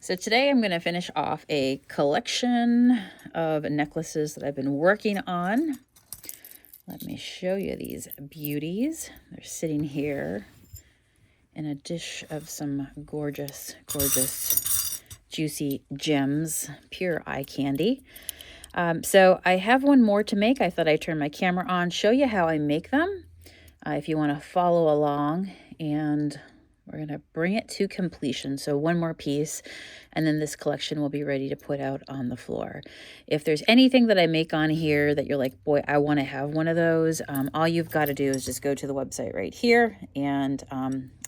So today I'm going to finish off a collection of necklaces that I've been working on. Let me show you these beauties. They're sitting here in a dish of some gorgeous, gorgeous, juicy gems, pure eye candy. So I have one more to make. I thought I'd turn my camera on, show you how I make them. If you want to follow along, and we're going to bring it to completion. So one more piece, and then this collection will be ready to put out on the floor. If there's anything that I make on here that you're like, boy, I want to have one of those, all you've got to do is just go to the website right here and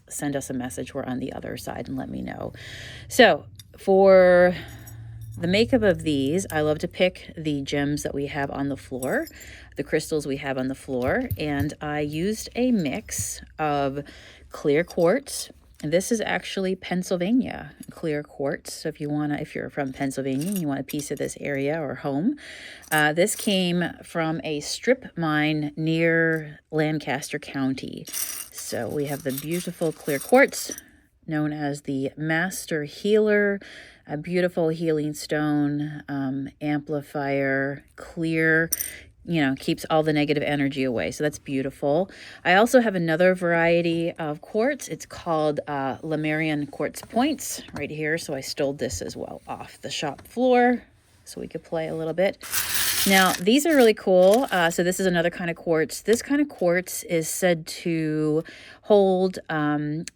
send us a message. We're on the other side, and let me know. So for the makeup of these, I love to pick the gems that we have on the floor, the crystals we have on the floor, and I used a mix of clear quartz. This is actually Pennsylvania clear quartz. So if you're from Pennsylvania and you want a piece of this area or home, this came from a strip mine near Lancaster County. So we have the beautiful clear quartz, known as the Master Healer, a beautiful healing stone, amplifier, clear, keeps all the negative energy away. So that's beautiful. I also have another variety of quartz. It's called Lemurian quartz points right here. So I stole this as well off the shop floor so we could play a little bit. Now, these are really cool. So this is another kind of quartz. This kind of quartz is said to hold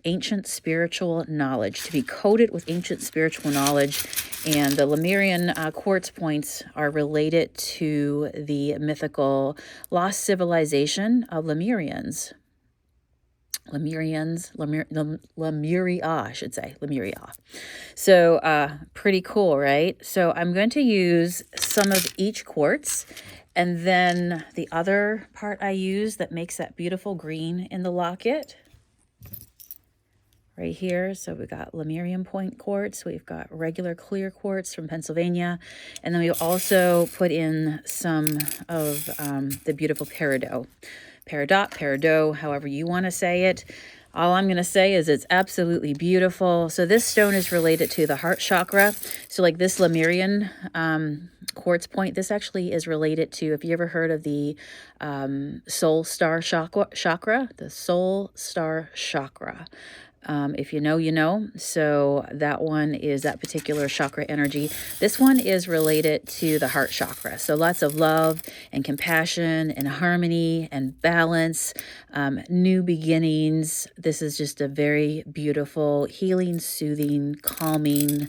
ancient spiritual knowledge, to be coated with ancient spiritual knowledge. And the Lemurian quartz points are related to the mythical lost civilization of Lemurians. Lemuria, I should say, Lemuria. So pretty cool, right? So I'm going to use some of each quartz, and then the other part I use that makes that beautiful green in the locket right here. So we've got Lemurian point quartz, we've got regular clear quartz from Pennsylvania, and then we also put in some of the beautiful peridot, however you want to say it. All I'm going to say is it's absolutely beautiful. So this stone is related to the heart chakra. So like this Lemurian quartz point, this actually is related to, if you ever heard of the soul star chakra, the soul star chakra. If you know, you know. So that one is that particular chakra energy. This one is related to the heart chakra. So lots of love and compassion and harmony and balance, new beginnings. This is just a very beautiful, healing, soothing, calming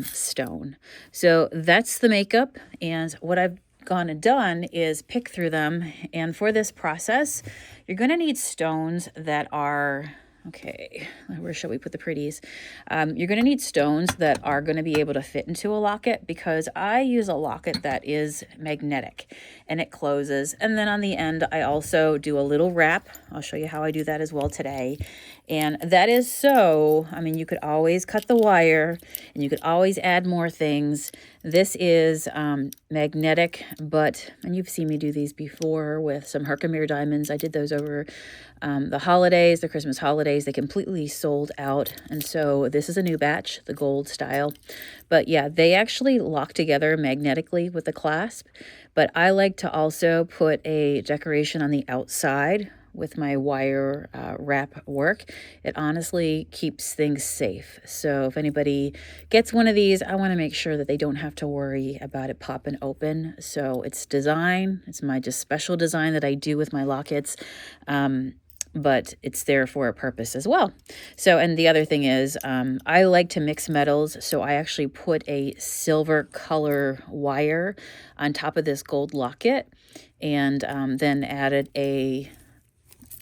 stone. So that's the makeup. And what I've gone and done is pick through them. And for this process, you're going to need stones that are... Okay, where shall we put the pretties? You're going to need stones that are going to be able to fit into a locket, because I use a locket that is magnetic and it closes. And then on the end, I also do a little wrap. I'll show you how I do that as well today. And that is so, you could always cut the wire and you could always add more things. This is magnetic, and you've seen me do these before with some Herkimer diamonds. I did those over the holidays, the Christmas holidays. They completely sold out. And so this is a new batch, the gold style. But yeah, they actually lock together magnetically with the clasp. But I like to also put a decoration on the outside with my wire wrap work. It honestly keeps things safe. So if anybody gets one of these, I want to make sure that they don't have to worry about it popping open. So it's design. It's my just special design that I do with my lockets. But it's there for a purpose as well. So, and the other thing is, I like to mix metals. So I actually put a silver color wire on top of this gold locket, and then added a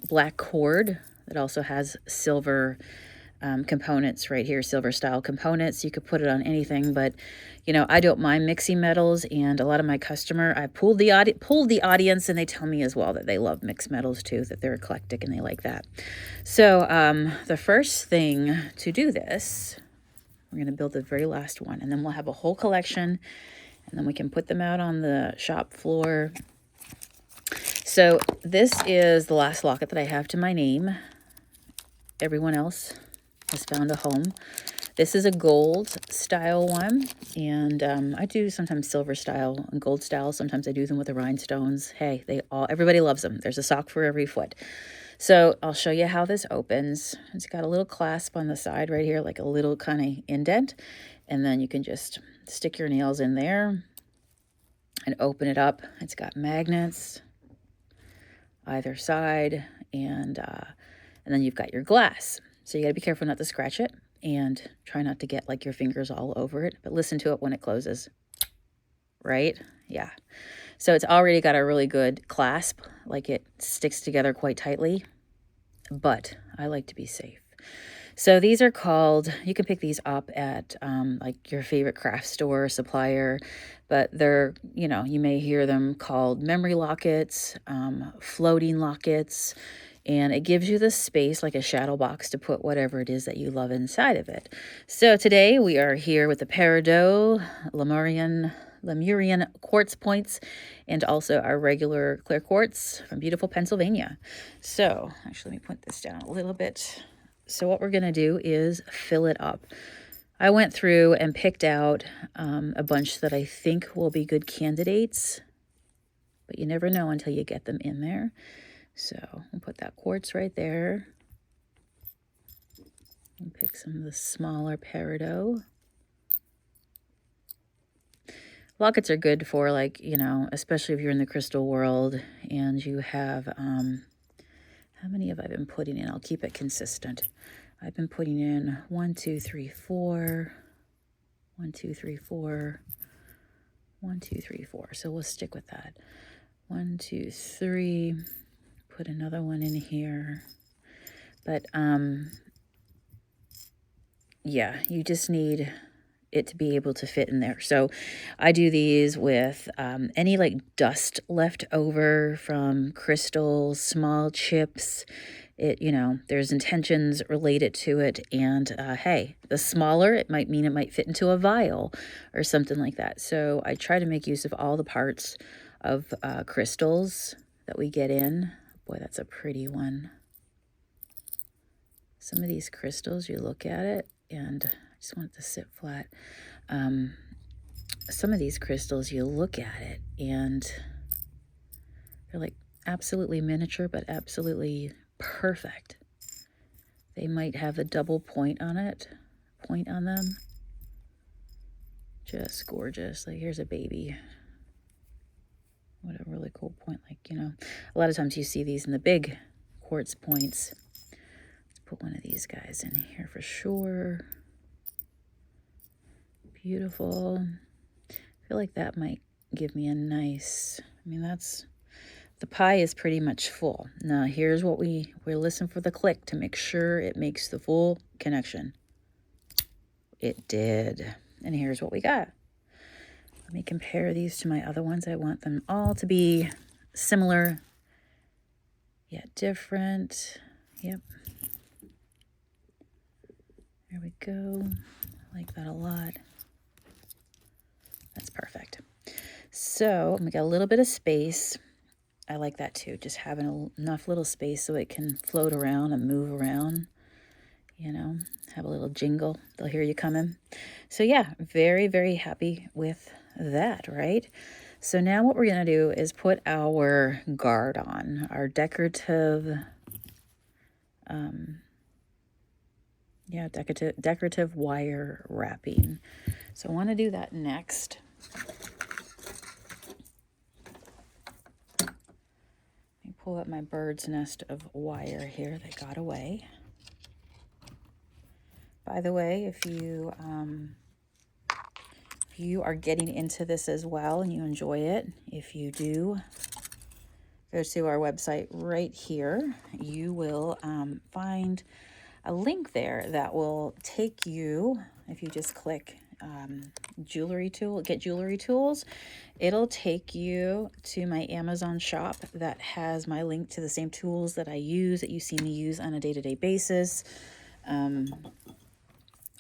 black cord that also has silver components right here, silver style components. You could put it on anything, but I don't mind mixing metals, and a lot of my I pulled the audience, and they tell me as well that they love mixed metals too, that they're eclectic and they like that. So the first thing to do this, we're going to build the very last one, and then we'll have a whole collection, and then we can put them out on the shop floor. So this is the last locket that I have to my name. Everyone else has found a home. This is a gold style one, and I do sometimes silver style and gold style. Sometimes I do them with the rhinestones. Hey, everybody loves them. There's a sock for every foot. So I'll show you how this opens. It's got a little clasp on the side right here, like a little kind of indent, and then you can just stick your nails in there and open it up. It's got magnets either side, and then you've got your glass. So you got to be careful not to scratch it and try not to get like your fingers all over it, but listen to it when it closes, right? Yeah. So it's already got a really good clasp, like it sticks together quite tightly, but I like to be safe. So these are called, you can pick these up at like your favorite craft store supplier, but they're, you may hear them called memory lockets, floating lockets, and it gives you the space like a shadow box to put whatever it is that you love inside of it. So today we are here with the Peridot Lemurian quartz points, and also our regular clear quartz from beautiful Pennsylvania. So actually, let me put this down a little bit. So what we're going to do is fill it up. I went through and picked out a bunch that I think will be good candidates, but you never know until you get them in there. So we'll put that quartz right there and pick some of the smaller Peridot. Lockets are good for, like, especially if you're in the crystal world and you have, how many have I been putting in? I'll keep it consistent. I've been putting in 1, 2, 3, 4, 1, 2, 3, 4, 1, 2, 3, 4. So we'll stick with that. 1, 2, 3. Put another one in here. But yeah, you just need it to be able to fit in there. So I do these with any like dust left over from crystals, small chips. There's intentions related to it, and hey, the smaller it might mean, it might fit into a vial or something like that. So I try to make use of all the parts of crystals that we get in. Boy, that's a pretty one. Some of these crystals, you look at it, and I just want it to sit flat. Some of these crystals, you look at it, and they're like absolutely miniature, but absolutely perfect. They might have a double point on them. Just gorgeous. Like, here's a baby. What a really cool point. Like, a lot of times you see these in the big quartz points. Let's put one of these guys in here for sure. Beautiful. I feel like that might give me a nice, the pie is pretty much full. Now here's what we're listening for the click to make sure it makes the full connection. It did. And here's what we got. Let me compare these to my other ones. I want them all to be similar, yet different. Yep. There we go. I like that a lot. That's perfect. So we got a little bit of space. I like that too, just having enough little space so it can float around and move around, have a little jingle. They'll hear you coming. So yeah, very, very happy with that, right? So now what we're going to do is put our guard on, our decorative, decorative wire wrapping. So I want to do that next. Pull up my bird's nest of wire here that got away. By the way, if you are getting into this as well and you enjoy it, if you do, go to our website right here. You will find a link there that will take you, if you just click get jewelry tools, it'll take you to my Amazon shop that has my link to the same tools that I use, that you see me use on a day-to-day basis.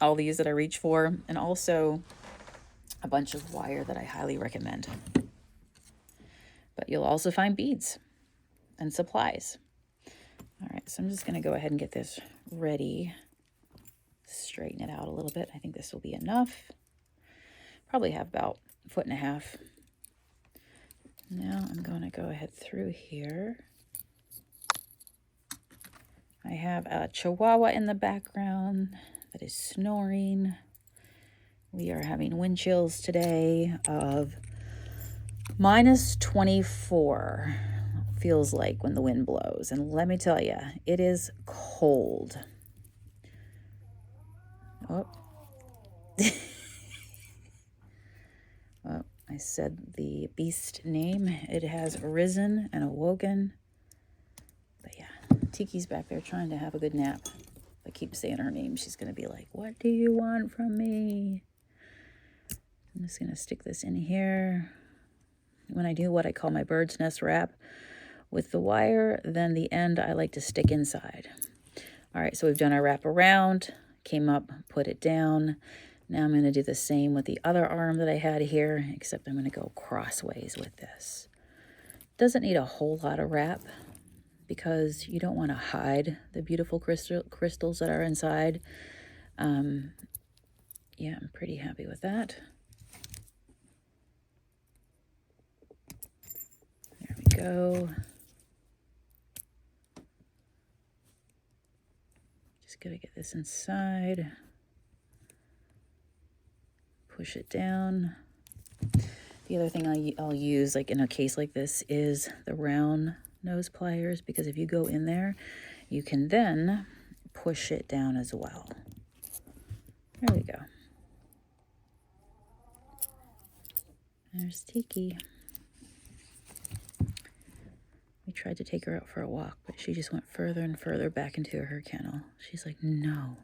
All these that I reach for, and also a bunch of wire that I highly recommend. But you'll also find beads and supplies. All right, so I'm just going to go ahead and get this ready straighten it out a little bit. I think this will be enough. Probably have about 1.5 feet. Now I'm going to go ahead through here. I have a Chihuahua in the background that is snoring. We are having wind chills today of -24. Feels like when the wind blows. And let me tell you, it is cold. Oh. Well, I said the beast name. It has arisen and awoken. But yeah, Tiki's back there trying to have a good nap. If I keep saying her name, she's going to be like, what do you want from me? I'm just going to stick this in here. When I do what I call my bird's nest wrap with the wire, then the end I like to stick inside. All right, so we've done our wrap around, came up, put it down. Now I'm going to do the same with the other arm that I had here, except I'm going to go crossways with this. Doesn't need a whole lot of wrap because you don't want to hide the beautiful crystals that are inside. Yeah, I'm pretty happy with that. There we go. Just got to get this inside. Push it down. The other thing I'll use, like in a case like this, is the round nose pliers, because if you go in there, you can then push it down as well. There we go. There's Tiki. We tried to take her out for a walk, but she just went further and further back into her kennel. She's like, no.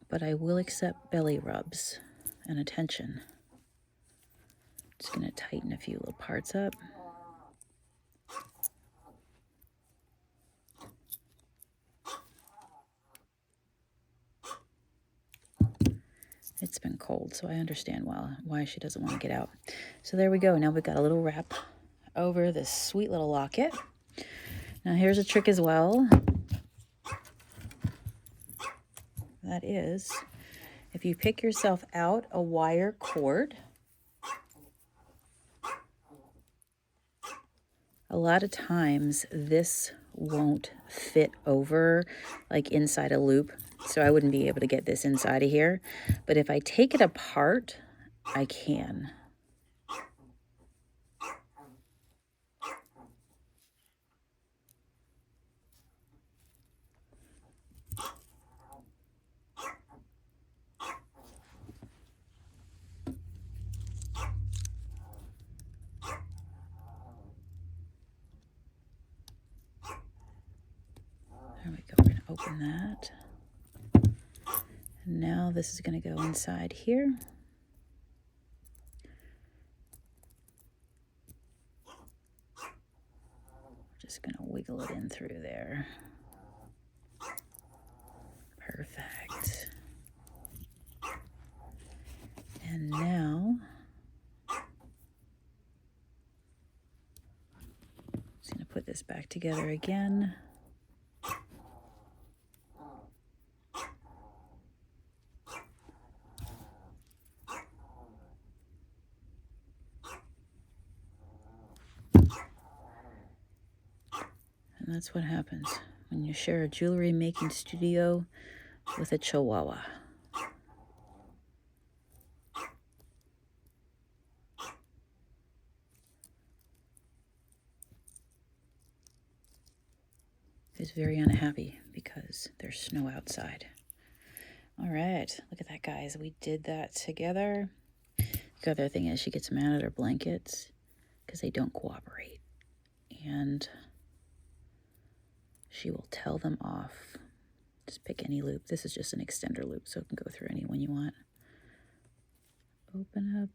But I will accept belly rubs and attention. Just going to tighten a few little parts up. It's been cold, so I understand why she doesn't want to get out. So there we go. Now we've got a little wrap over this sweet little locket. Now here's a trick as well. That is, if you pick yourself out a wire cord, a lot of times this won't fit over like inside a loop. So I wouldn't be able to get this inside of here. But if I take it apart, I can. There we go. We're going to open that. And now this is going to go inside here. Just going to wiggle it in through there. Perfect. And now, just going to put this back together again. And that's what happens when you share a jewelry making studio with a Chihuahua. Who's very unhappy because there's snow outside. All right, look at that, guys. We did that together. The other thing is she gets mad at her blankets because they don't cooperate. And she will tell them off. Just pick any loop. This is just an extender loop, so it can go through any one you want. Open up.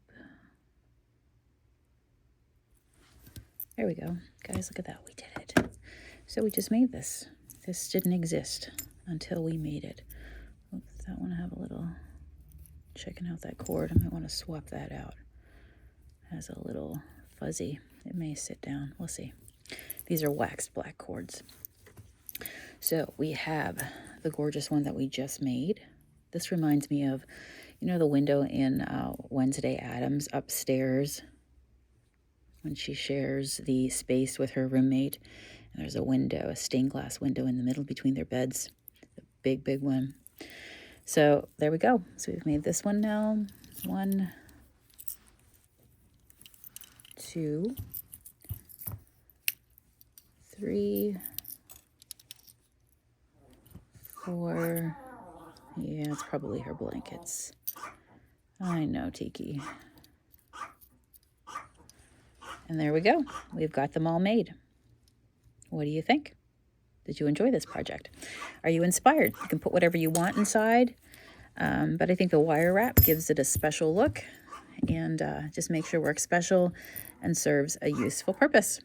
There we go. Guys, look at that. We did it. So we just made this. This didn't exist until we made it. Oops, that one I have a little... Checking out that cord. I might want to swap that out. It has a little fuzzy. It may sit down. We'll see. These are waxed black cords. So we have the gorgeous one that we just made. This reminds me of, you know, the window in Wednesday Addams upstairs when she shares the space with her roommate. And there's a window, a stained glass window in the middle between their beds. A big, big one. So there we go. So we've made this one now. 1, 2, 3, 4. Yeah, it's probably her blankets. I know, Tiki. And there we go. We've got them all made. What do you think? Did you enjoy this project? Are you inspired? You can put whatever you want inside, but I think the wire wrap gives it a special look and just makes your work special and serves a useful purpose.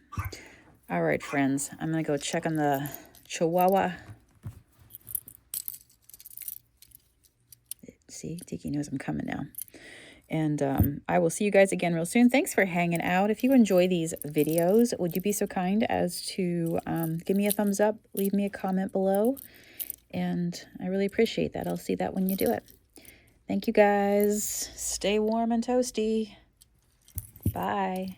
All right, friends, I'm going to go check on the Chihuahua. See, Tiki knows I'm coming now. And I will see you guys again real soon. Thanks for hanging out. If you enjoy these videos, would you be so kind as to give me a thumbs up, leave me a comment below, and I really appreciate that. I'll see that when you do it. Thank you, guys. Stay warm and toasty. Bye.